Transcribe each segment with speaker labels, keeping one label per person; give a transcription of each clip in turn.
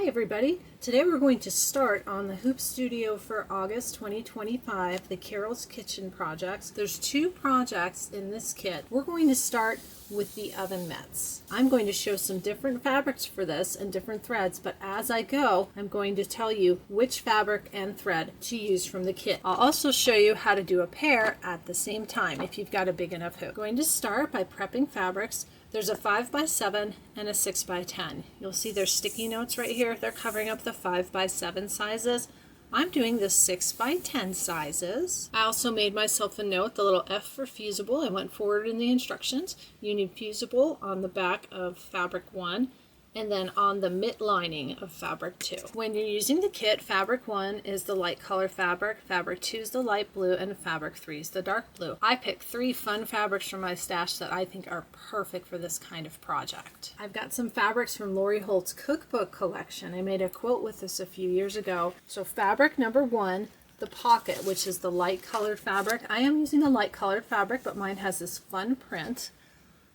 Speaker 1: Hi everybody! Today we're going to start on the Hoop Studio for August 2025, the Caro'ls Kitchen projects. There's two projects in this kit. We're going to start with the oven mitts. I'm going to show some different fabrics for this and different threads, but as I go, I'm going to tell you which fabric and thread to use from the kit. I'll also show you how to do a pair at the same time if you've got a big enough hoop. I'm going to start by prepping fabrics. There's a 5x7 and a 6x10. You'll see there's sticky notes right here. They're covering up the 5x7 sizes. I'm doing the 6x10 sizes. I also made myself a note, the little F for fusible. I went forward in the instructions. You need fusible on the back of fabric 1 and then on the mitt lining of fabric 2. When you're using the kit, fabric 1 is the light color fabric 2 is the light blue, and fabric 3 is the dark blue. I picked 3 fun fabrics from my stash that I think are perfect for this kind of project. I've got some fabrics from Lori Holt's cookbook collection. I made a quote with this a few years ago. So fabric number 1, the pocket, which is the light colored fabric. I am using the light colored fabric, but mine has this fun print.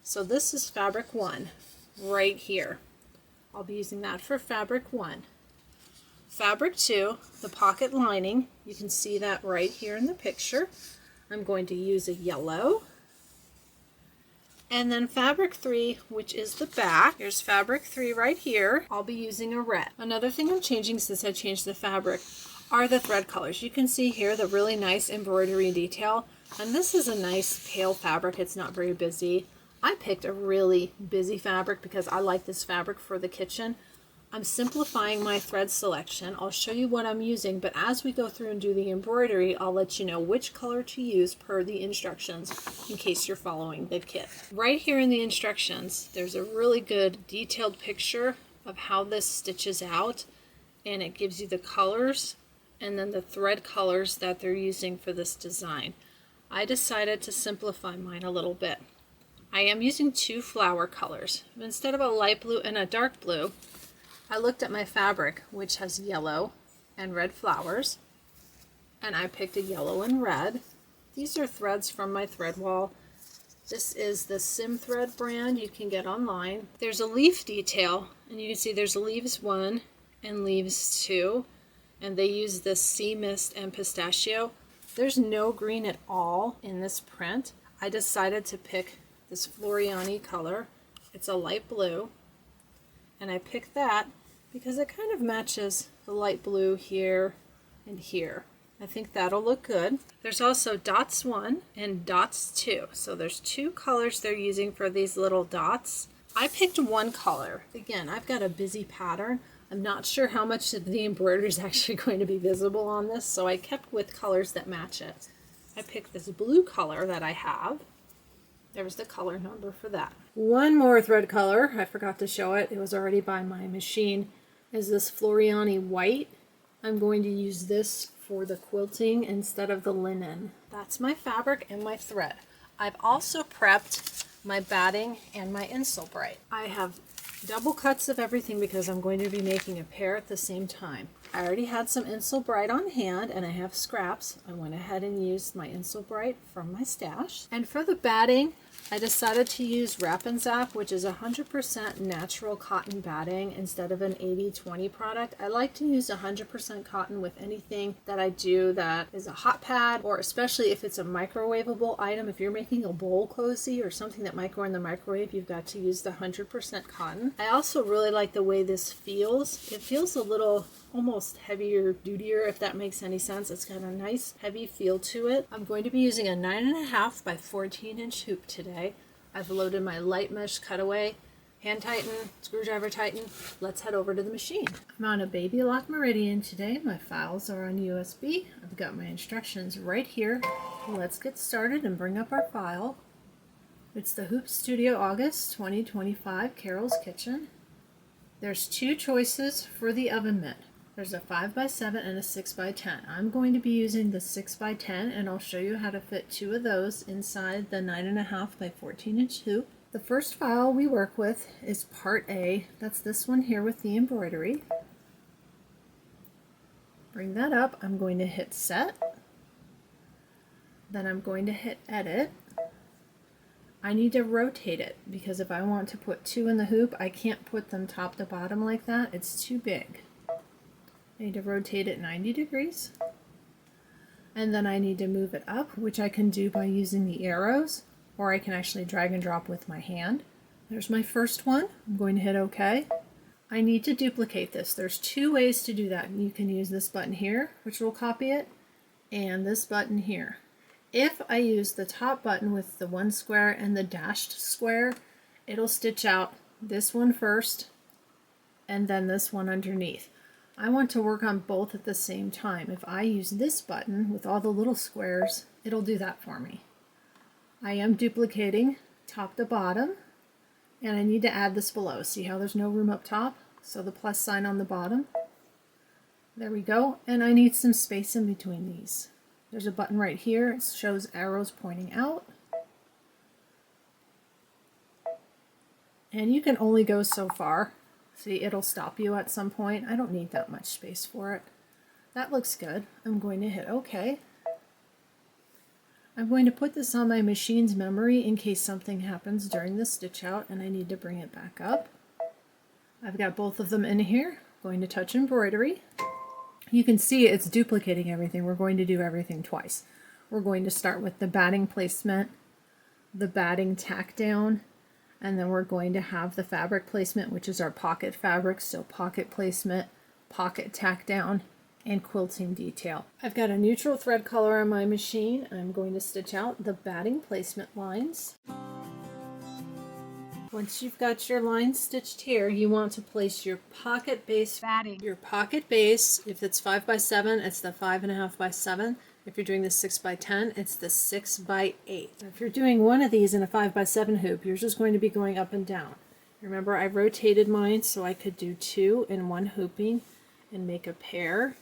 Speaker 1: So this is fabric 1 right here. I'll be using that for fabric 1. Fabric 2, the pocket lining, you can see that right here in the picture. I'm going to use a yellow. And then fabric 3, which is the back. Here's fabric 3 right here. I'll be using a red. Another thing I'm changing since I changed the fabric are the thread colors. You can see here the really nice embroidery detail. And this is a nice pale fabric. It's not very busy. I picked a really busy fabric because I like this fabric for the kitchen. I'm simplifying my thread selection. I'll show you what I'm using, but as we go through and do the embroidery, I'll let you know which color to use per the instructions in case you're following the kit. Right here in the instructions, there's a really good detailed picture of how this stitches out, and it gives you the colors and then the thread colors that they're using for this design. I decided to simplify mine a little bit. I am using 2 flower colors. Instead of a light blue and a dark blue, I looked at my fabric, which has yellow and red flowers, and I picked a yellow and red. These are threads from my thread wall. This is the Sim Thread brand you can get online. There's a leaf detail, and you can see there's leaves 1 and leaves 2, and they use this Sea Mist and Pistachio. There's no green at all in this print. I decided to pick this Floriani color. It's a light blue, and I picked that because it kind of matches the light blue here and here. I think that'll look good. There's also dots 1 and dots 2. So there's 2 colors they're using for these little dots. I picked 1 color. Again, I've got a busy pattern. I'm not sure how much of the embroidery is actually going to be visible on this, so I kept with colors that match it. I picked this blue color that I have. There's the color number for that. One more thread color, I forgot to show it, it was already by my machine, is this Floriani white. I'm going to use this for the quilting instead of the linen. That's my fabric and my thread. I've also prepped my batting and my Isulbright. I have double cuts of everything because I'm going to be making a pair at the same time. I already had some Isulbright on hand and I have scraps. I went ahead and used my Isulbright from my stash. And for the batting, I decided to use Wrap and Zap, which is 100% natural cotton batting instead of an 80-20 product. I like to use 100% cotton with anything that I do that is a hot pad, or especially if it's a microwavable item. If you're making a bowl cozy or something that might go in the microwave, you've got to use the 100% cotton. I also really like the way this feels. It feels a little almost heavier dutier, if that makes any sense. It's got a nice heavy feel to it. I'm going to be using a 9.5 by 14 inch hoop today. I've loaded my light mesh cutaway, hand tighten, screwdriver tighten. Let's head over to the machine. I'm on a baby lock meridian today. My files are on USB. I've got my instructions right here. Let's get started and bring up our file. It's the Hoop Studio August 2025 Caro'ls Kitchen. There's 2 choices for the oven mitt. There's a 5x7 and a 6x10. I'm going to be using the 6x10, and I'll show you how to fit 2 of those inside the 9.5 by 14 inch hoop. The first file we work with is part A. That's this one here with the embroidery. Bring that up. I'm going to hit set. Then I'm going to hit edit. I need to rotate it because if I want to put 2 in the hoop, I can't put them top to bottom like that. It's too big. I need to rotate it 90 degrees. And then I need to move it up, which I can do by using the arrows, or I can actually drag and drop with my hand. There's my first one. I'm going to hit OK. I need to duplicate this. There's 2 ways to do that. You can use this button here, which will copy it, and this button here. If I use the top button with the 1 square and the dashed square, it'll stitch out this one first and then this one underneath. I want to work on both at the same time. If I use this button with all the little squares, it'll do that for me. I am duplicating top to bottom, and I need to add this below. See how there's no room up top? So the plus sign on the bottom. There we go. And I need some space in between these. There's a button right here. It shows arrows pointing out. And you can only go so far. See, it'll stop you at some point. I don't need that much space for it. That looks good. I'm going to hit OK. I'm going to put this on my machine's memory in case something happens during the stitch out and I need to bring it back up. I've got both of them in here. I'm going to touch embroidery. You can see it's duplicating everything. We're going to do everything twice. We're going to start with the batting placement, the batting tack down, and then we're going to have the fabric placement, which is our pocket fabric. So pocket placement, pocket tack down, and quilting detail. I've got a neutral thread color on my machine. I'm going to stitch out the batting placement lines. Once you've got your lines stitched here, you want to place your pocket base batting. Your pocket base, if it's 5 by 7, it's the 5.5 by 7. If you're doing the 6 by 10, it's the 6 by 8. If you're doing one of these in a 5 by 7 hoop, yours is going to be going up and down. Remember, I rotated mine so I could do 2 in one hooping and make a pair.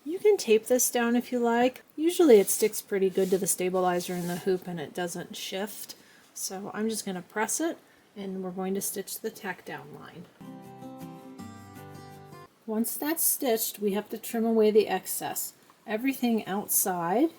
Speaker 1: You can tape this down if you like. Usually it sticks pretty good to the stabilizer in the hoop and it doesn't shift. So I'm just going to press it and we're going to stitch the tack down line. Once that's stitched, we have to trim away the excess. Everything outside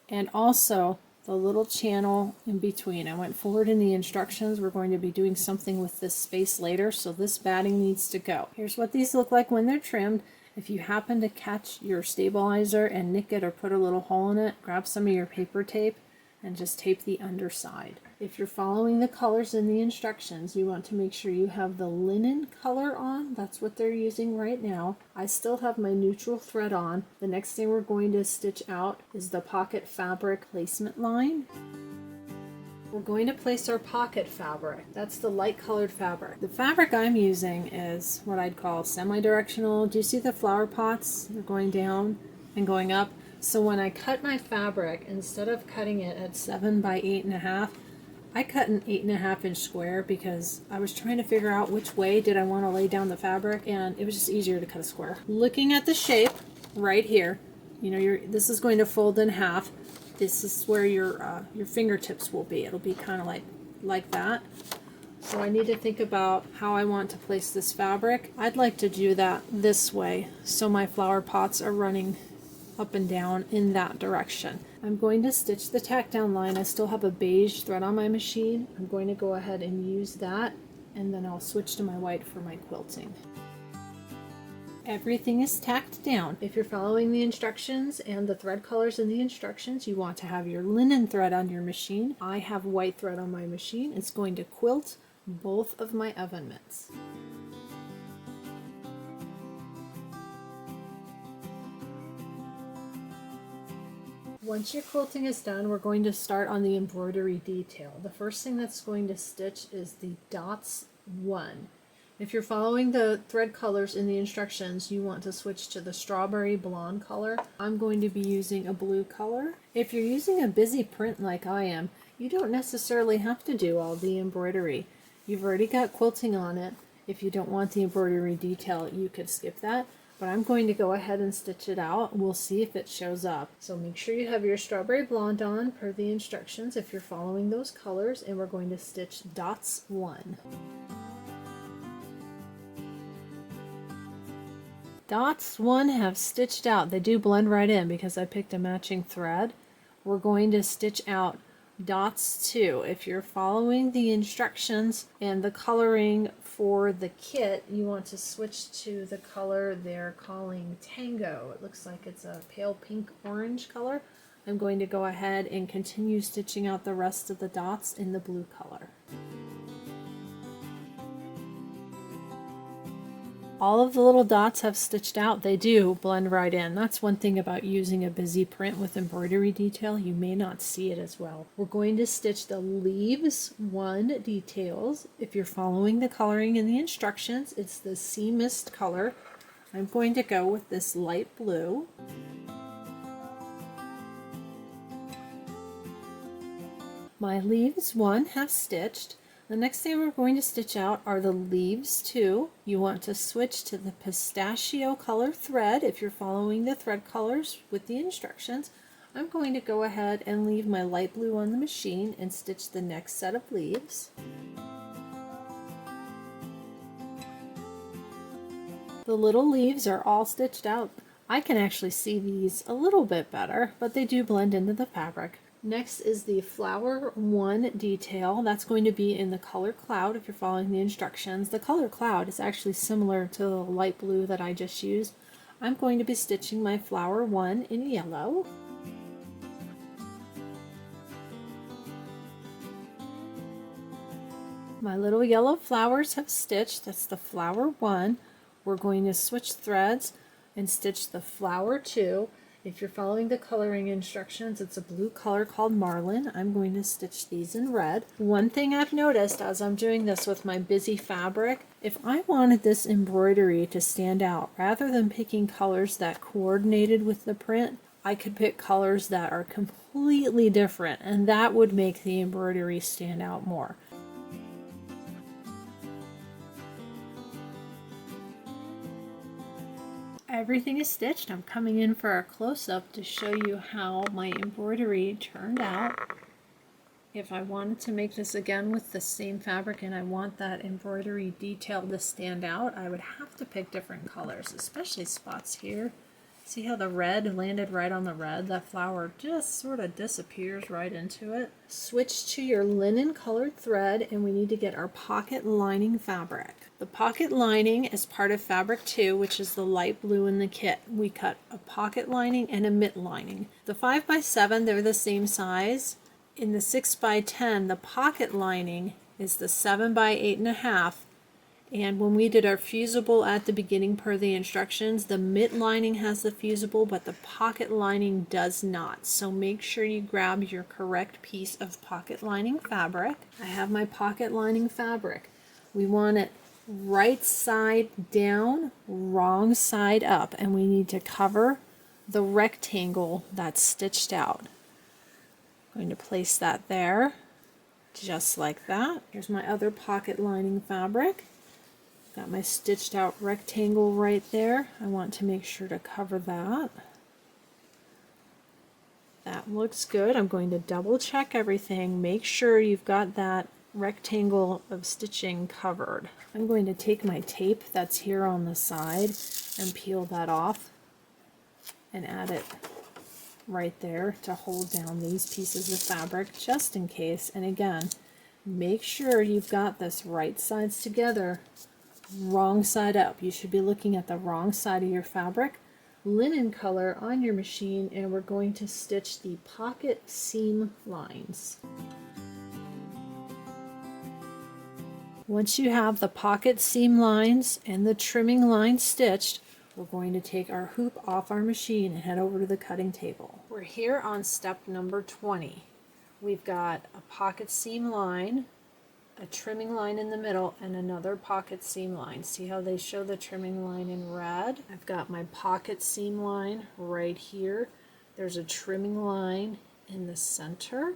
Speaker 1: and also the little channel in between. I went forward in the instructions. We're going to be doing something with this space later, so this batting needs to go. Here's what these look like when they're trimmed. If you happen to catch your stabilizer and nick it or put a little hole in it, grab some of your paper tape and just tape the underside. If you're following the colors in the instructions, you want to make sure you have the linen color on. That's what they're using right now. I still have my neutral thread on. The next thing we're going to stitch out is the pocket fabric placement line. We're going to place our pocket fabric. That's the light colored fabric. The fabric I'm using is what I'd call semi-directional. Do you see the flower pots? They're going down and going up. So when I cut my fabric, instead of cutting it at 7 by 8.5, I cut an 8.5 inch square because I was trying to figure out which way did I want to lay down the fabric, and it was just easier to cut a square. Looking at the shape right here, you know, this is going to fold in half. This is where your fingertips will be. It'll be kind of like that. So I need to think about how I want to place this fabric. I'd like to do that this way, so my flower pots are running up and down in that direction. I'm going to stitch the tack down line. I still have a beige thread on my machine. I'm going to go ahead and use that, and then I'll switch to my white for my quilting. Everything is tacked down. If you're following the instructions and the thread colors in the instructions, you want to have your linen thread on your machine. I have white thread on my machine. It's going to quilt both of my oven mitts. Once your quilting is done, we're going to start on the embroidery detail. The first thing that's going to stitch is the dots 1. If you're following the thread colors in the instructions, you want to switch to the strawberry blonde color. I'm going to be using a blue color. If you're using a busy print like I am, you don't necessarily have to do all the embroidery. You've already got quilting on it. If you don't want the embroidery detail, you could skip that. But I'm going to go ahead and stitch it out. We'll see if it shows up. So make sure you have your strawberry blonde on per the instructions if you're following those colors, and we're going to stitch dots 1. Dots 1 have stitched out. They do blend right in because I picked a matching thread. We're going to stitch out dots too. If you're following the instructions and the coloring for the kit, you want to switch to the color they're calling Tango. It looks like it's a pale pink orange color. I'm going to go ahead and continue stitching out the rest of the dots in the blue color. All of the little dots have stitched out. They do blend right in. That's one thing about using a busy print with embroidery detail. You may not see it as well. We're going to stitch the leaves 1 details. If you're following the coloring in the instructions, it's the sea mist color. I'm going to go with this light blue. My leaves 1 have stitched. The next thing we're going to stitch out are the leaves 2. You want to switch to the pistachio color thread if you're following the thread colors with the instructions. I'm going to go ahead and leave my light blue on the machine and stitch the next set of leaves. The little leaves are all stitched out. I can actually see these a little bit better, but they do blend into the fabric. Next is the flower 1 detail. That's going to be in the color cloud if you're following the instructions. The color cloud is actually similar to the light blue that I just used. I'm going to be stitching my flower 1 in yellow. My little yellow flowers have stitched. That's the flower 1. We're going to switch threads and stitch the flower 2. If you're following the coloring instructions, it's a blue color called Marlin. I'm going to stitch these in red. One thing I've noticed as I'm doing this with my busy fabric, if I wanted this embroidery to stand out, rather than picking colors that coordinated with the print, I could pick colors that are completely different, and that would make the embroidery stand out more. Everything is stitched. I'm coming in for a close-up to show you how my embroidery turned out. If I wanted to make this again with the same fabric and I want that embroidery detail to stand out, I would have to pick different colors, especially spots here. See how the red landed right on the red? That flower just sort of disappears right into it. Switch to your linen colored thread and we need to get our pocket lining fabric. The pocket lining is part of fabric 2, which is the light blue in the kit. We cut a pocket lining and a mitt lining. The 5x7, they're the same size. In the 6x10, the pocket lining is the 7x8.5. And when we did our fusible at the beginning per the instructions, the mitt lining has the fusible, but the pocket lining does not. So make sure you grab your correct piece of pocket lining fabric. I have my pocket lining fabric. We want it right side down, wrong side up, and we need to cover the rectangle that's stitched out. I'm going to place that there, just like that. Here's my other pocket lining fabric. Got my stitched out rectangle right there. I want to make sure to cover that. That looks good. I'm going to double check everything. Make sure you've got that rectangle of stitching covered. I'm going to take my tape that's here on the side and peel that off and add it right there to hold down these pieces of fabric just in case. And again, make sure you've got this right sides together, wrong side up. You should be looking at the wrong side of your fabric. Linen color on your machine, and we're going to stitch the pocket seam lines. Once you have the pocket seam lines and the trimming lines stitched, we're going to take our hoop off our machine and head over to the cutting table. We're here on step number 20. We've got a pocket seam line, a trimming line in the middle, and another pocket seam line. See how they show the trimming line in red? I've got my pocket seam line right here. There's a trimming line in the center,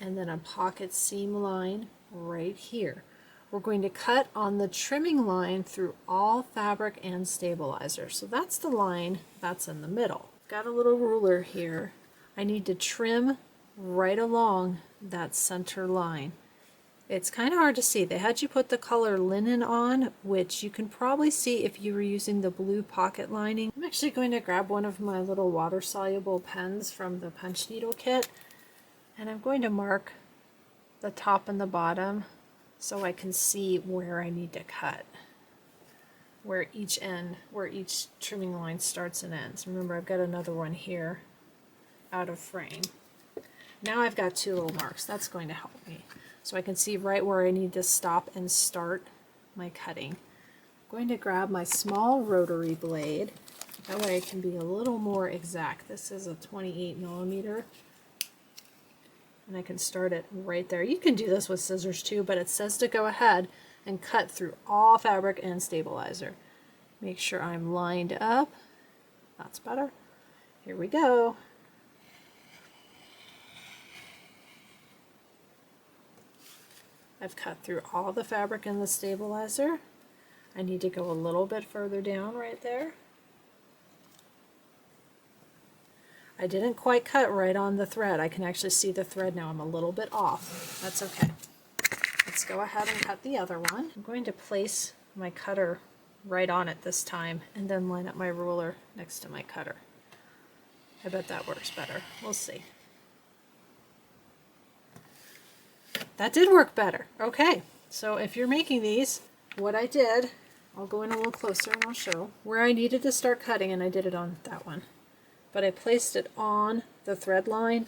Speaker 1: and then a pocket seam line right here. We're going to cut on the trimming line through all fabric and stabilizer. So that's the line that's in the middle. Got a little ruler here. I need to trim right along that center line. It's kind of hard to see. They had you put the color linen on, which you can probably see if you were using the blue pocket lining. I'm actually going to grab one of my little water-soluble pens from the punch needle kit, and I'm going to mark the top and the bottom so I can see where I need to cut, where each trimming line starts and ends. Remember, I've got another one here out of frame. Now I've got two little marks. That's going to help me. So I can see right where I need to stop and start my cutting. I'm going to grab my small rotary blade. That way I can be a little more exact. This is a 28 millimeter. And I can start it right there. You can do this with scissors too, but it says to go ahead and cut through all fabric and stabilizer. Make sure I'm lined up. That's better. Here we go. I've cut through all the fabric and the stabilizer. I need to go a little bit further down right there. I didn't quite cut right on the thread. I can actually see the thread now. I'm a little bit off. That's okay. Let's go ahead and cut the other one. I'm going to place my cutter right on it this time and then line up my ruler next to my cutter. I bet that works better. We'll see. That did work better. Okay, so if you're making these, what I did, I'll go in a little closer and I'll show where I needed to start cutting, and I did it on that one. But I placed it on the thread line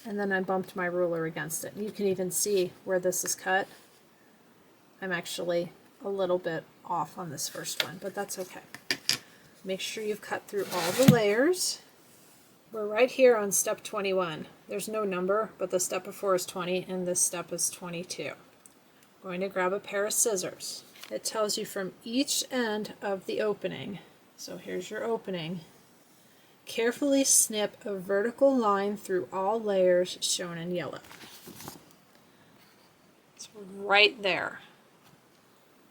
Speaker 1: and then I bumped my ruler against it. You can even see where this is cut. I'm actually a little bit off on this first one, but that's okay. Make sure you've cut through all the layers. We're right here on step 21. There's no number, but the step before is 20 and this step is 22. I'm going to grab a pair of scissors. It tells you from each end of the opening. So here's your opening. Carefully snip a vertical line through all layers shown in yellow. It's right there.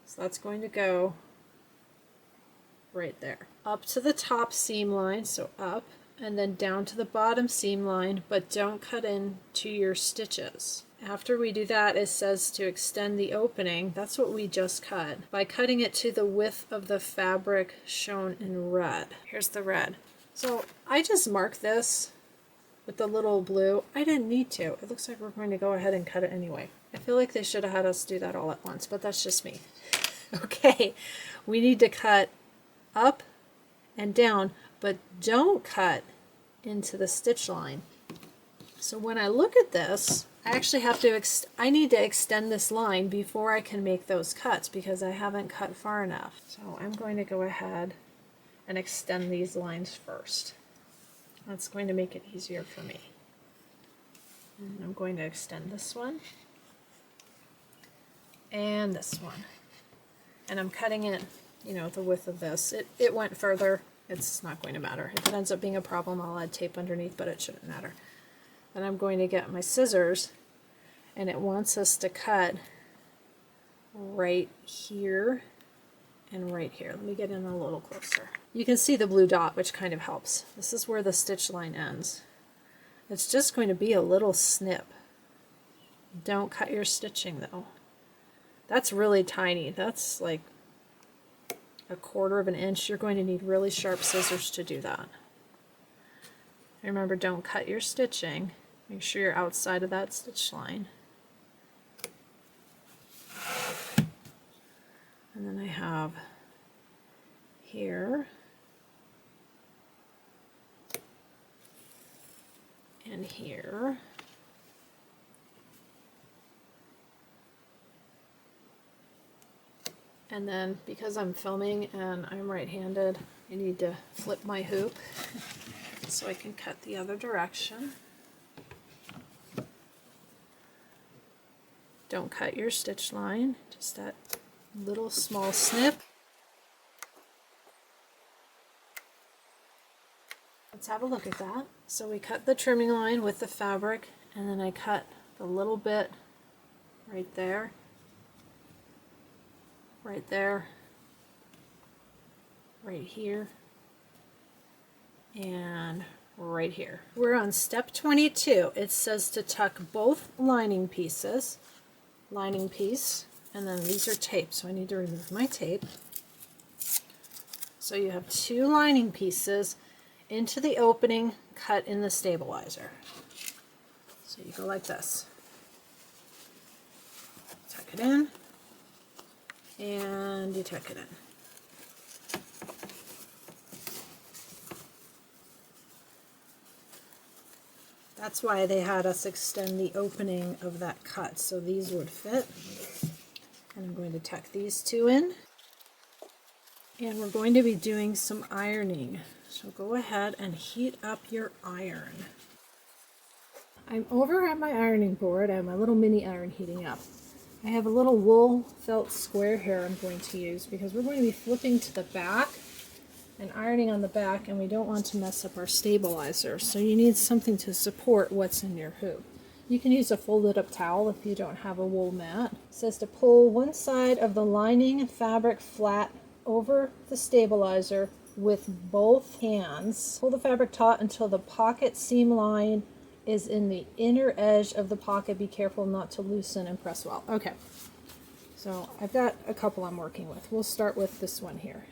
Speaker 1: So that's going to go right there. Up to the top seam line, so up, and then down to the bottom seam line, but don't cut into your stitches. After we do that, it says to extend the opening. That's what we just cut, by cutting it to the width of the fabric shown in red. Here's the red. So I just marked this with the little blue. I didn't need to. It looks like we're going to go ahead and cut it anyway. I feel like they should have had us do that all at once, but that's just me. Okay, we need to cut up and down, but don't cut into the stitch line. So when I look at this, I actually have to, I need to extend this line before I can make those cuts because I haven't cut far enough. So I'm going to go ahead and extend these lines first. That's going to make it easier for me. And I'm going to extend this one and this one. And I'm cutting it, you know, the width of this. It went further. It's not going to matter. If it ends up being a problem, I'll add tape underneath, but it shouldn't matter. Then I'm going to get my scissors, and it wants us to cut right here and right here. Let me get in a little closer. You can see the blue dot, which kind of helps. This is where the stitch line ends. It's just going to be a little snip. Don't cut your stitching though. That's really tiny. That's like 1/4 of an inch. You're going to need really sharp scissors to do that. Remember, don't cut your stitching. Make sure you're outside of that stitch line. And then I have here and here. And then because I'm filming and I'm right-handed, I need to flip my hoop so I can cut the other direction. Don't cut your stitch line, just that little small snip. Let's have a look at that. So we cut the trimming line with the fabric, and then I cut the little bit right there, right there, right here, and right here. We're on step 22. It says to tuck both lining pieces, lining piece, and then these are taped, so I need to remove my tape. So you have 2 lining pieces into the opening cut in the stabilizer. So you go like this. it in, and you tuck it in. That's why they had us extend the opening of that cut so these would fit. And I'm going to tuck these two in. And we're going to be doing some ironing. So go ahead and heat up your iron. I'm over at my ironing board. I have my little mini iron heating up. I have a little wool felt square here I'm going to use because we're going to be flipping to the back and ironing on the back, and we don't want to mess up our stabilizer. So you need something to support what's in your hoop. You can use a folded up towel if you don't have a wool mat. It says to pull one side of the lining fabric flat over the stabilizer with both hands. Pull the fabric taut until the pocket seam line is in the inner edge of the pocket. Be careful not to loosen and press well. Okay, so I've got a couple I'm working with. We'll start with this one here.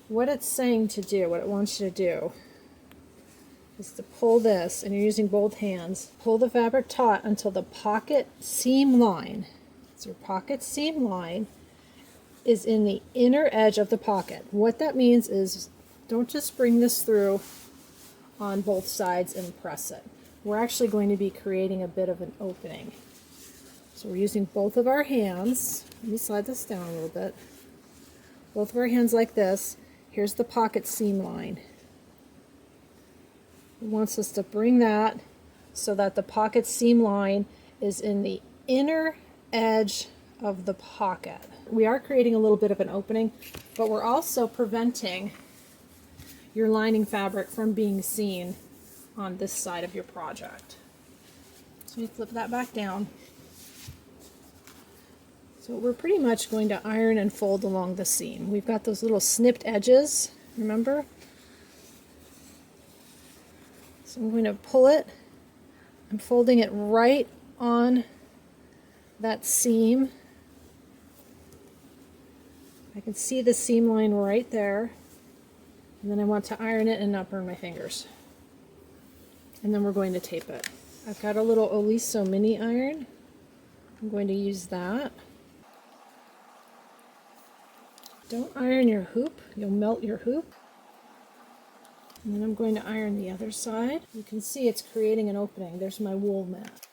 Speaker 1: What it's saying to do, what it wants you to do, is to pull this, and you're using both hands. Pull the fabric taut until the pocket seam line, so your pocket seam line is in the inner edge of the pocket. What that means is don't just bring this through on both sides and press it. We're actually going to be creating a bit of an opening. So we're using both of our hands. Let me slide this down a little bit. Both of our hands like this. Here's the pocket seam line. It wants us to bring that so that the pocket seam line is in the inner edge of the pocket. We are creating a little bit of an opening, but we're also preventing your lining fabric from being seen on this side of your project. So you flip that back down. So we're pretty much going to iron and fold along the seam. We've got those little snipped edges, remember? So I'm going to pull it. I'm folding it right on that seam. I can see the seam line right there. And then I want to iron it and not burn my fingers. And then we're going to tape it. I've got a little Oliso mini iron. I'm going to use that. Don't iron your hoop, you'll melt your hoop. And then I'm going to iron the other side. You can see it's creating an opening. There's my wool mat.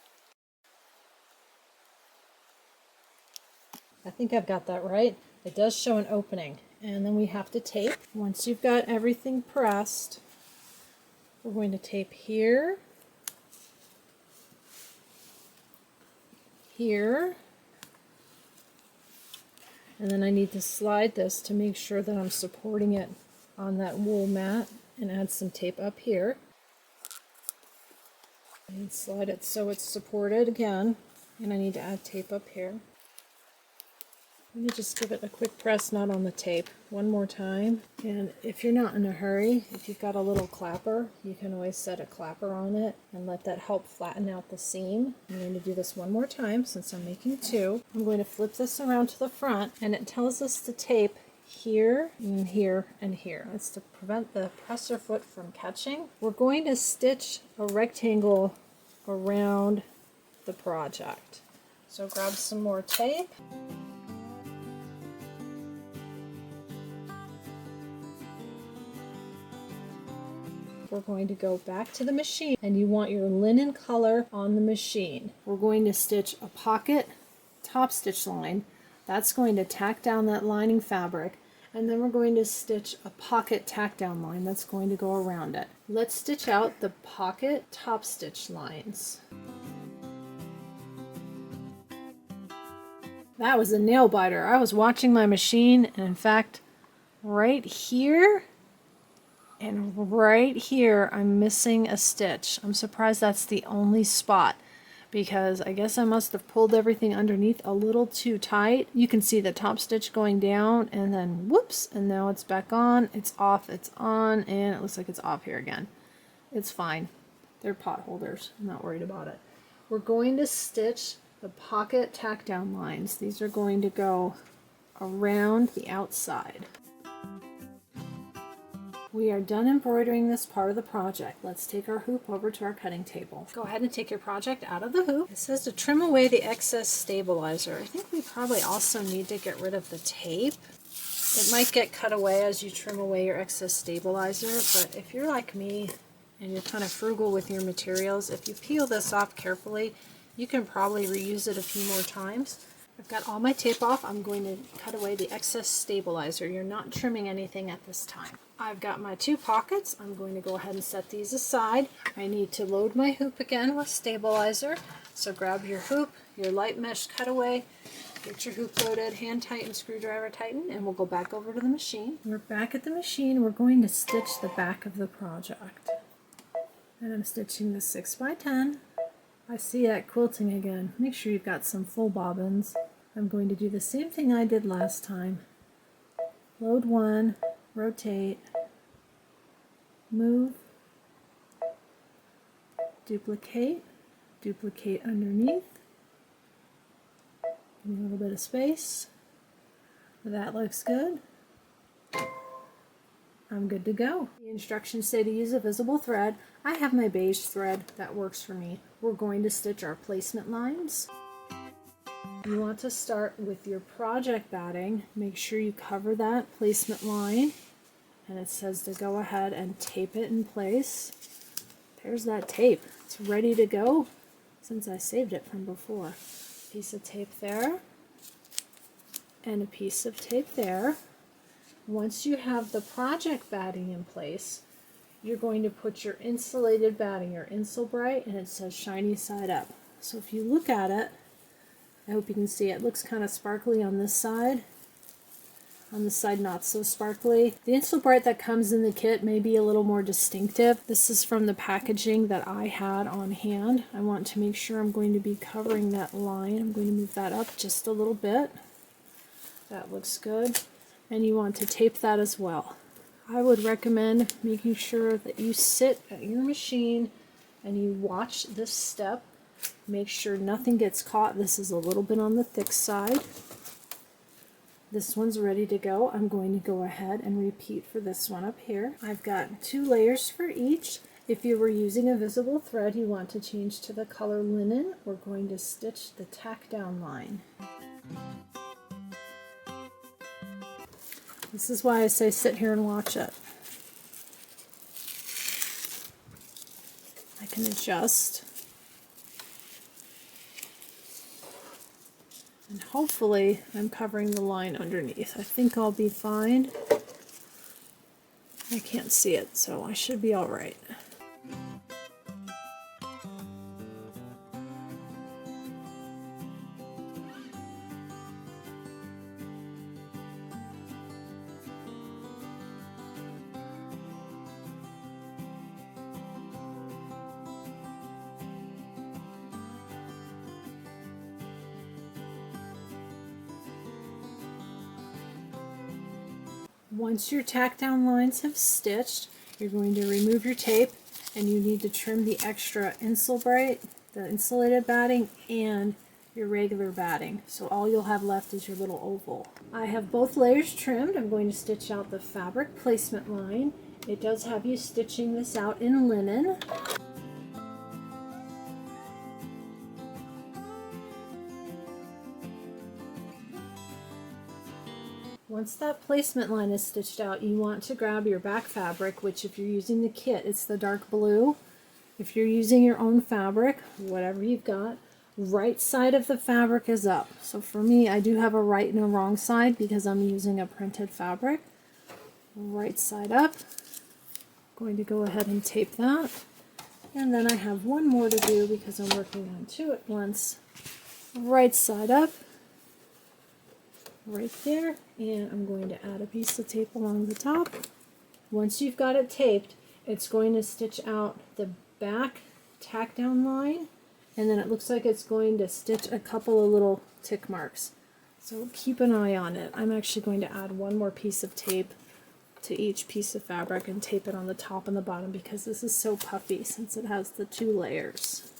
Speaker 1: I think I've got that right. It does show an opening. And then we have to tape. Once you've got everything pressed, we're going to tape here, here, and then I need to slide this to make sure that I'm supporting it on that wool mat, and add some tape up here. And slide it so it's supported again, and I need to add tape up here. Let me just give it a quick press, not on the tape, one more time. And if you're not in a hurry, if you've got a little clapper, you can always set a clapper on it and let that help flatten out the seam. I'm going to do this one more time since I'm making two. I'm going to flip this around to the front, and it tells us to tape here and here and here. It's to prevent the presser foot from catching. We're going to stitch a rectangle around the project. So grab some more tape. We're going to go back to the machine, and you want your linen color on the machine. We're going to stitch a pocket top stitch line. That's going to tack down that lining fabric, and then we're going to stitch a pocket tack down line that's going to go around it. Let's stitch out the pocket top stitch lines. That was a nail biter. I was watching my machine, and in fact, right here and right here, I'm missing a stitch. I'm surprised that's the only spot, because I guess I must have pulled everything underneath a little too tight. You can see the top stitch going down, and then whoops, and now it's back on, it's off, it's on, and it looks like it's off here again. It's fine. They're pot holders. I'm not worried about it. We're going to stitch the pocket tack down lines. These are going to go around the outside. We are done embroidering this part of the project. Let's take our hoop over to our cutting table. Go ahead and take your project out of the hoop. It says to trim away the excess stabilizer. I think we probably also need to get rid of the tape. It might get cut away as you trim away your excess stabilizer, but if you're like me and you're kind of frugal with your materials, if you peel this off carefully, you can probably reuse it a few more times. I've got all my tape off. I'm going to cut away the excess stabilizer. You're not trimming anything at this time. I've got my 2 pockets. I'm going to go ahead and set these aside. I need to load my hoop again with stabilizer. So grab your hoop, your light mesh cutaway, get your hoop loaded, hand tighten, screwdriver tighten, and we'll go back over to the machine. We're back at the machine. We're going to stitch the back of the project. And I'm stitching the 6x10. I see that quilting again. Make sure you've got some full bobbins. I'm going to do the same thing I did last time. Load one, rotate, move, duplicate, duplicate underneath, give me a little bit of space. That looks good. I'm good to go. The instructions say to use a visible thread. I have my beige thread that works for me. We're going to stitch our placement lines. You want to start with your project batting. Make sure you cover that placement line, and it says to go ahead and tape it in place. There's that tape. It's ready to go since I saved it from before. Piece of tape there and a piece of tape there. Once you have the project batting in place, you're going to put your insulated batting, your Isulbright, and it says shiny side up. So if you look at it, I hope you can see it looks kind of sparkly on this side. On this side, not so sparkly. The Isulbright that comes in the kit may be a little more distinctive. This is from the packaging that I had on hand. I want to make sure I'm going to be covering that line. I'm going to move that up just a little bit. That looks good. And you want to tape that as well. I would recommend making sure that you sit at your machine and you watch this step. Make sure nothing gets caught. This is a little bit on the thick side. This one's ready to go. I'm going to go ahead and repeat for this one up here. I've got 2 layers for each. If you were using a visible thread, you want to change to the color linen. We're going to stitch the tack down line. This is why I say sit here and watch it. I can adjust. And hopefully I'm covering the line underneath. I think I'll be fine. I can't see it, so I should be all right. Once your tack down lines have stitched, you're going to remove your tape, and you need to trim the extra Isulbright, the insulated batting, and your regular batting. So all you'll have left is your little oval. I have both layers trimmed. I'm going to stitch out the fabric placement line. It does have you stitching this out in linen. Once that placement line is stitched out, you want to grab your back fabric, which if you're using the kit, it's the dark blue. If you're using your own fabric, whatever you've got, right side of the fabric is up. So for me, I do have a right and a wrong side because I'm using a printed fabric. Right side up. Going to go ahead and tape that. And then I have one more to do because I'm working on 2 at once. Right side up. Right there, and I'm going to add a piece of tape along the top. Once you've got it taped, it's going to stitch out the back tack down line, and then it looks like it's going to stitch a couple of little tick marks. So keep an eye on it. I'm actually going to add one more piece of tape to each piece of fabric and tape it on the top and the bottom because this is so puffy since it has the 2 layers.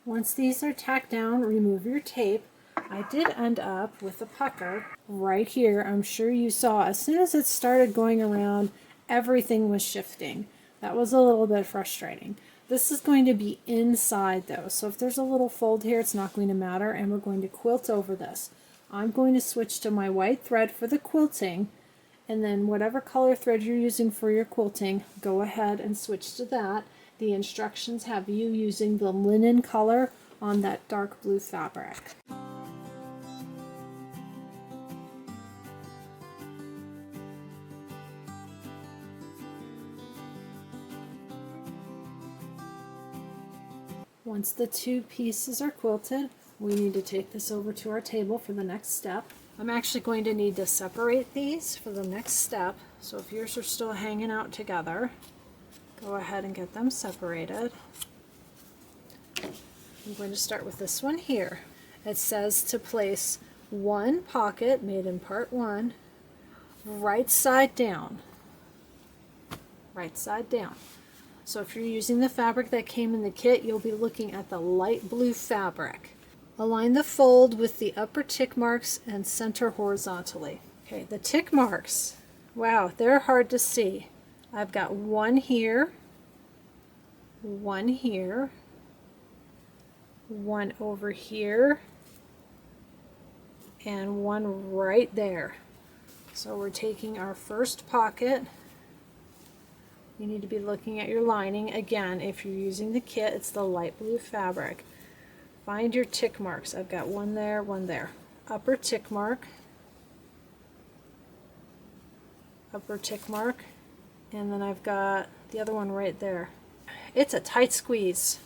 Speaker 1: Once these are tacked down, remove your tape. I did end up with a pucker right here. I'm sure you saw as soon as it started going around, everything was shifting. That was a little bit frustrating. This is going to be inside though, so if there's a little fold here, it's not going to matter, and we're going to quilt over this. I'm going to switch to my white thread for the quilting, and then whatever color thread you're using for your quilting, go ahead and switch to that. The instructions have you using the linen color on that dark blue fabric. Once the two pieces are quilted, we need to take this over to our table for the next step. I'm actually going to need to separate these for the next step, so if yours are still hanging out together, go ahead and get them separated. I'm going to start with this one here. It says to place one pocket, made in part 1, right side down. Right side down. So if you're using the fabric that came in the kit, you'll be looking at the light blue fabric. Align the fold with the upper tick marks and center horizontally. Okay, the tick marks, wow, they're hard to see. I've got one here, one here, one over here, and one right there. So we're taking our first pocket. You need to be looking at your lining. Again, if you're using the kit, it's the light blue fabric. Find your tick marks. I've got one there, one there. Upper tick mark, upper tick mark, and then I've got the other one right there. It's a tight squeeze.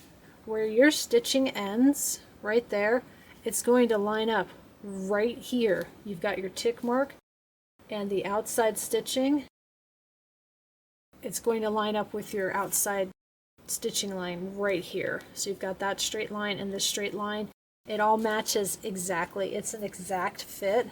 Speaker 1: Where your stitching ends, right there, it's going to line up right here. You've got your tick mark and the outside stitching. It's going to line up with your outside stitching line right here. So you've got that straight line and this straight line. It all matches exactly. It's an exact fit.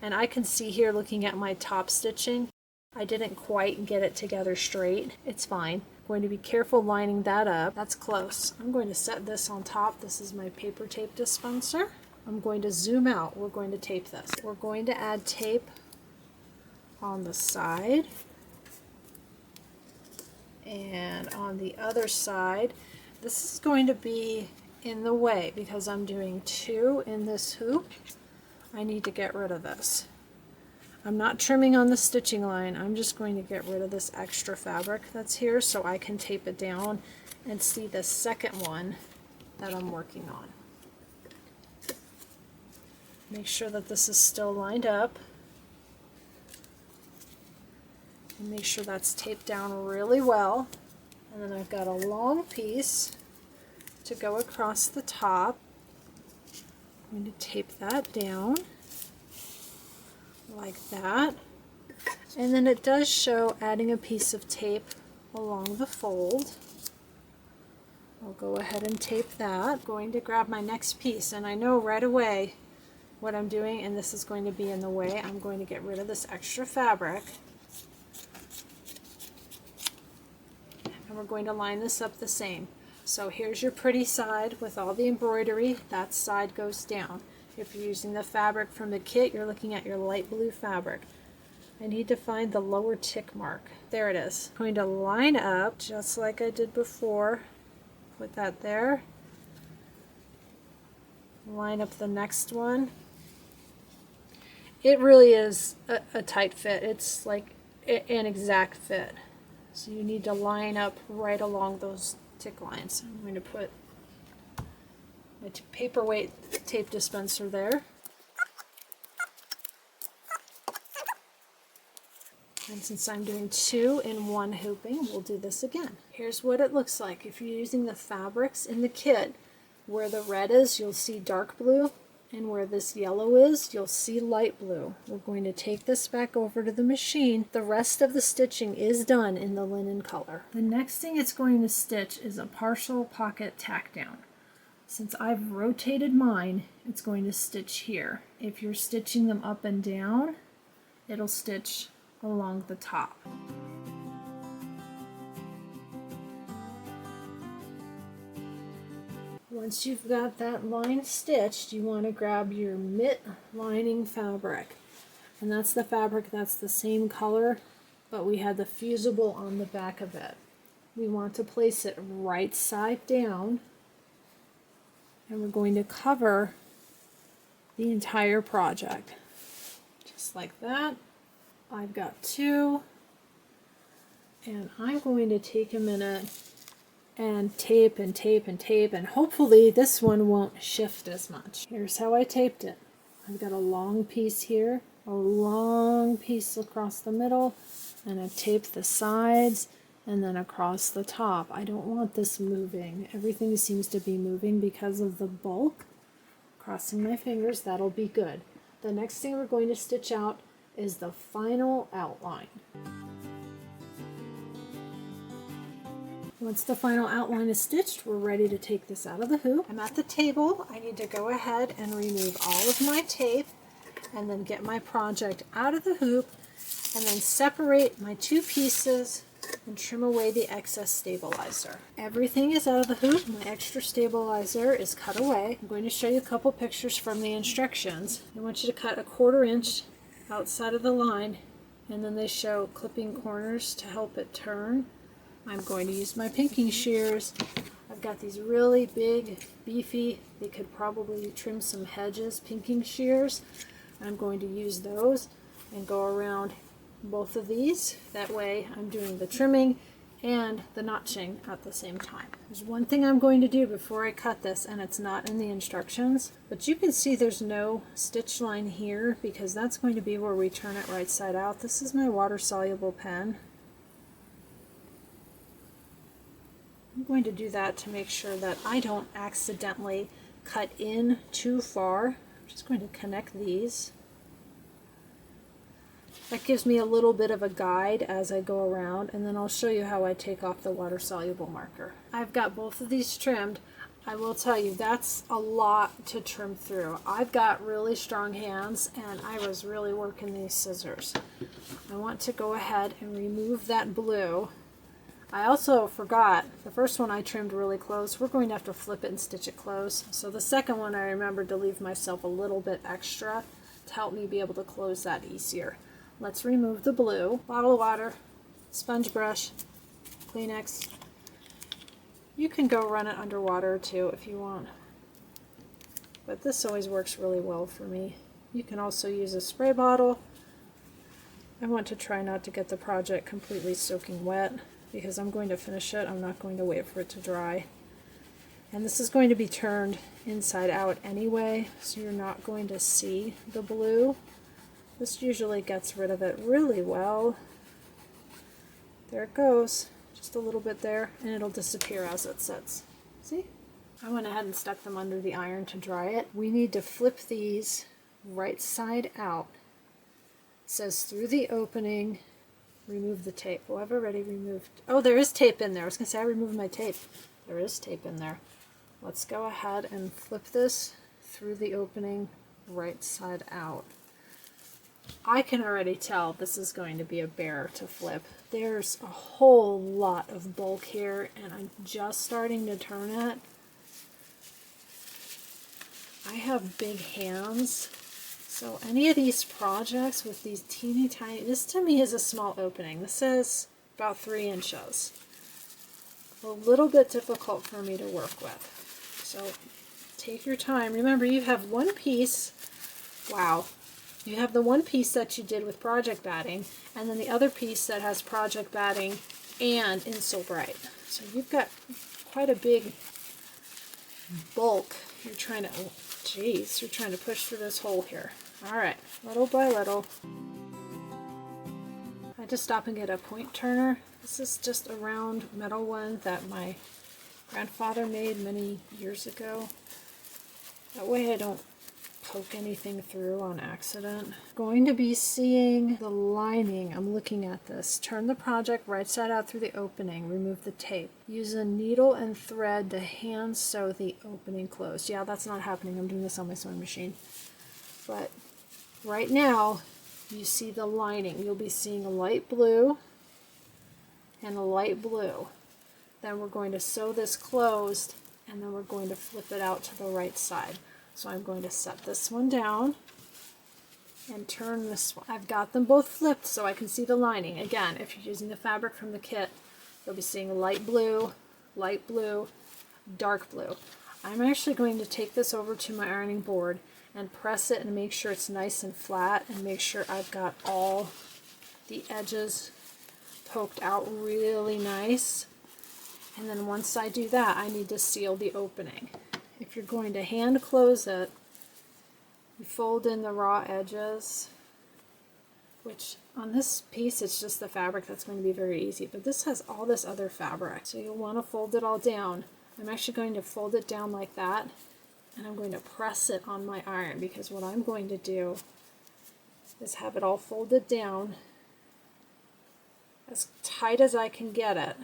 Speaker 1: And I can see here looking at my top stitching, I didn't quite get it together straight. It's fine. I'm going to be careful lining that up. That's close. I'm going to set this on top. This is my paper tape dispenser. I'm going to zoom out. We're going to tape this. We're going to add tape on the side. And on the other side, this is going to be in the way because I'm doing 2 in this hoop. I need to get rid of this. I'm not trimming on the stitching line. I'm just going to get rid of this extra fabric that's here so I can tape it down and see the second one that I'm working on. Make sure that this is still lined up. And make sure that's taped down really well. And then I've got a long piece to go across the top. I'm going to tape that down like that. And then it does show adding a piece of tape along the fold. I'll go ahead and tape that. I'm going to grab my next piece, and I know right away what I'm doing, and this is going to be in the way. I'm going to get rid of this extra fabric. And we're going to line this up the same. So here's your pretty side with all the embroidery. That side goes down. If you're using the fabric from the kit, you're looking at your light blue fabric. I need to find the lower tick mark. There it is. I'm going to line up just like I did before. Put that there. Line up the next one. It really is a tight fit. It's like an exact fit. So you need to line up right along those tick lines. I'm going to put my paperweight tape dispenser there. And since I'm doing 2 in 1 hooping, we'll do this again. Here's what it looks like. If you're using the fabrics in the kit, where the red is, you'll see dark blue, and where this yellow is, you'll see light blue. We're going to take this back over to the machine. The rest of the stitching is done in the linen color. The next thing it's going to stitch is a partial pocket tack down. Since I've rotated mine, it's going to stitch here. If you're stitching them up and down, it'll stitch along the top. Once you've got that line stitched, you want to grab your mitt lining fabric. And that's the fabric that's the same color, but we had the fusible on the back of it. We want to place it right side down, and we're going to cover the entire project. Just like that. I've got 2, and I'm going to take a minute and tape and tape and tape, and hopefully this one won't shift as much. Here's how I taped it. I've got a long piece here, a long piece across the middle, and I've taped the sides and then across the top. I don't want this moving. Everything seems to be moving because of the bulk. Crossing my fingers, that'll be good. The next thing we're going to stitch out is the final outline. Once the final outline is stitched, we're ready to take this out of the hoop. I'm at the table. I need to go ahead and remove all of my tape and then get my project out of the hoop and then separate my 2 pieces and trim away the excess stabilizer. Everything is out of the hoop. My extra stabilizer is cut away. I'm going to show you a couple pictures from the instructions. I want you to cut a 1/4 inch outside of the line, and then they show clipping corners to help it turn. I'm going to use my pinking shears. I've got these really big, beefy, they could probably trim some hedges, pinking shears. I'm going to use those and go around both of these. That way I'm doing the trimming and the notching at the same time. There's one thing I'm going to do before I cut this, and it's not in the instructions, but you can see there's no stitch line here because that's going to be where we turn it right side out. This is my water-soluble pen. I'm going to do that to make sure that I don't accidentally cut in too far. I'm just going to connect these. That gives me a little bit of a guide as I go around, and then I'll show you how I take off the water-soluble marker. I've got both of these trimmed. I will tell you, that's a lot to trim through. I've got really strong hands, and I was really working these scissors. I want to go ahead and remove that blue. I also forgot, the first one I trimmed really close. We're going to have to flip it and stitch it close. So the second one I remembered to leave myself a little bit extra to help me be able to close that easier. Let's remove the blue. Bottle of water, sponge brush, Kleenex. You can go run it underwater too if you want, but this always works really well for me. You can also use a spray bottle. I want to try not to get the project completely soaking wet because I'm going to finish it. I'm not going to wait for it to dry. And this is going to be turned inside out anyway, so you're not going to see the blue. This usually gets rid of it really well. There it goes. Just a little bit there, and it'll disappear as it sits. See? I went ahead and stuck them under the iron to dry it. We need to flip these right side out. It says through the opening, remove the tape. Oh, I've already removed. Oh, there is tape in there. I was going to say I removed my tape. There is tape in there. Let's go ahead and flip this through the opening right side out. I can already tell this is going to be a bear to flip. There's a whole lot of bulk here, and I'm just starting to turn it. I have big hands, so any of these projects with these teeny tiny, this to me is a small opening. This is about 3 inches. A little bit difficult for me to work with. So take your time. Remember, you have one piece. Wow. You have the one piece that you did with project batting, and then the other piece that has project batting and Isulbright. So you've got quite a big bulk. You're trying to, oh, geez, you're trying to push through this hole here. All right, little by little. I just stop and get a point turner. This is just a round metal one that my grandfather made many years ago. That way I don't poke anything through on accident. Going to be seeing the lining. I'm looking at this. Turn the project right side out through the opening. Remove the tape. Use a needle and thread to hand sew the opening closed. Yeah, that's not happening. I'm doing this on my sewing machine. But right now, you see the lining. You'll be seeing a light blue and a light blue. Then we're going to sew this closed and then we're going to flip it out to the right side. So I'm going to set this one down and turn this one. I've got them both flipped so I can see the lining. Again, if you're using the fabric from the kit, you'll be seeing light blue, dark blue. I'm actually going to take this over to my ironing board and press it and make sure it's nice and flat, and make sure I've got all the edges poked out really nice. And then once I do that, I need to seal the opening. If you're going to hand close it, you fold in the raw edges, which on this piece it's just the fabric, that's going to be very easy, but this has all this other fabric, so you'll want to fold it all down. I'm actually going to fold it down like that, and I'm going to press it on my iron, because what I'm going to do is have it all folded down as tight as I can get it,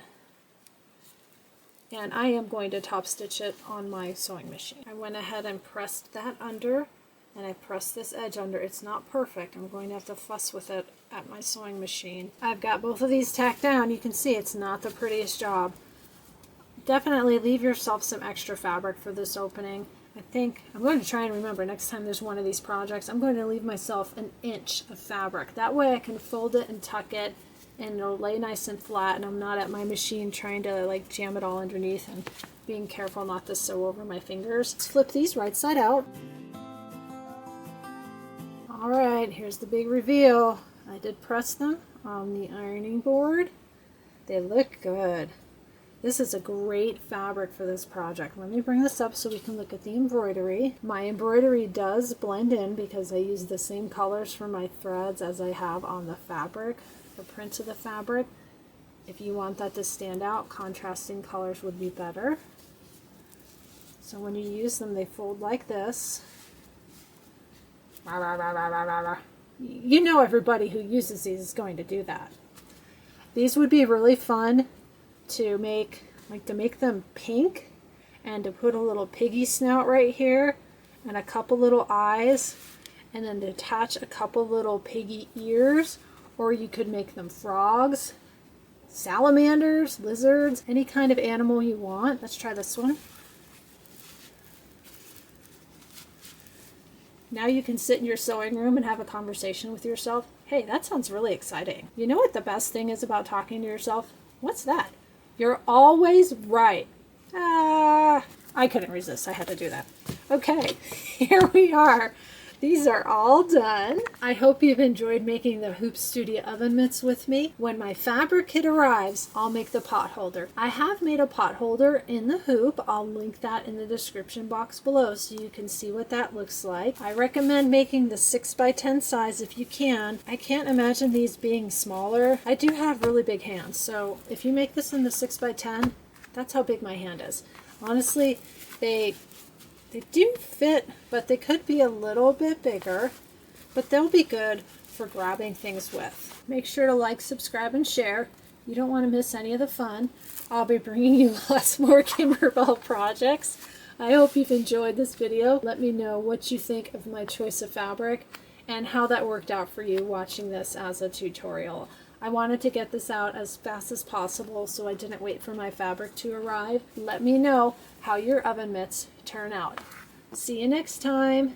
Speaker 1: and I am going to top stitch it on my sewing machine. I went ahead and pressed that under, and I pressed this edge under. It's not perfect. I'm going to have to fuss with it at my sewing machine. I've got both of these tacked down. You can see it's not the prettiest job. Definitely leave yourself some extra fabric for this opening. I think I'm going to try and remember next time there's one of these projects, I'm going to leave myself an inch of fabric. That way I can fold it and tuck it, and it'll lay nice and flat, and I'm not at my machine trying to like jam it all underneath and being careful not to sew over my fingers. Let's flip these right side out. Alright, here's the big reveal. I did press them on the ironing board. They look good. This is a great fabric for this project. Let me bring this up so we can look at the embroidery. My embroidery does blend in because I use the same colors for my threads as I have on the fabric, the print of the fabric. If you want that to stand out, contrasting colors would be better. So when you use them, they fold like this. You know, everybody who uses these is going to do that. These would be really fun to make, like to make them pink, and to put a little piggy snout right here and a couple little eyes, and then to attach a couple little piggy ears, or you could make them frogs, salamanders, lizards, any kind of animal you want. Let's try this one. Now you can sit in your sewing room and have a conversation with yourself. Hey, that sounds really exciting. You know what the best thing is about talking to yourself? What's that? You're always right. I couldn't resist. I had to do that. Okay, here we are. These are all done. I hope you've enjoyed making the Hoop Studio oven mitts with me. When my fabric kit arrives, I'll make the pot holder. I have made a pot holder in the hoop. I'll link that in the description box below so you can see what that looks like. I recommend making the 6x10 size if you can. I can't imagine these being smaller. I do have really big hands, so if you make this in the 6x10, that's how big my hand is. Honestly, they do fit, but they could be a little bit bigger, but they'll be good for grabbing things with. Make sure to like, subscribe, and share. You don't want to miss any of the fun. I'll be bringing you lots more Kimberbell projects. I hope you've enjoyed this video. Let me know what you think of my choice of fabric and how that worked out for you watching this as a tutorial. I wanted to get this out as fast as possible, so I didn't wait for my fabric to arrive. Let me know how your oven mitts turn out. See you next time.